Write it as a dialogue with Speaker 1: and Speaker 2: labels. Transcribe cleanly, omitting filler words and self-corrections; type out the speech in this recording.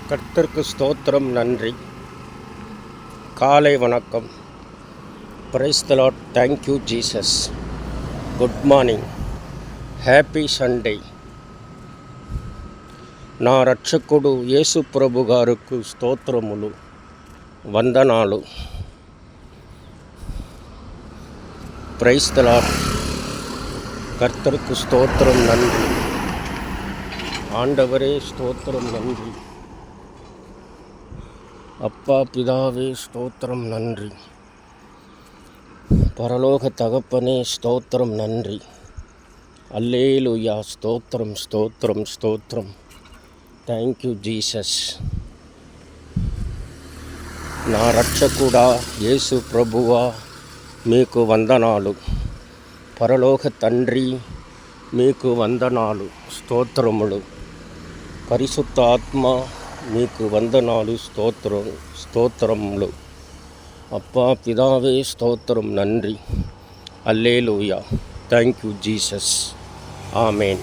Speaker 1: கர்த்தருக்கு ஸ்தோத்திரம். நன்றி. காலை வணக்கம். Praise the Lord. Thank you Jesus. Good morning. Happy Sunday. నా రక్షకుడు యేసు ప్రభు గారుకు స్తోత్రములు, వందనాలు. Price the lord. கர்த்தருக்கு ஸ்தோத்திரம். நன்றி ஆண்டவரே, ஸ்தோத்திரம். நன்றி அப்பா பிதாவே, ஸ்தோத்திரம். நன்றி பரலோக தகப்பனே, ஸ்தோத்திரம். நன்றி. அல்லேலூயா. ஸ்தோத்திரம், ஸ்தோத்திரம், ஸ்தோத்திரம். Thank you Jesus. నా రక్షకుడా యేసు ప్రభువా, మీకు వందనాలు. పరలోక తండ్రి, మీకు వందనాలు, స్తోత్రములు. పరిశుద్ధ ఆత్మ, మీకు వందనాలు, స్తోత్రములు. அப்பா பிதாவே, ஸ்தோத்திரம். நன்றி. அல்லேலூயா. Thank you Jesus. ஆமேன்.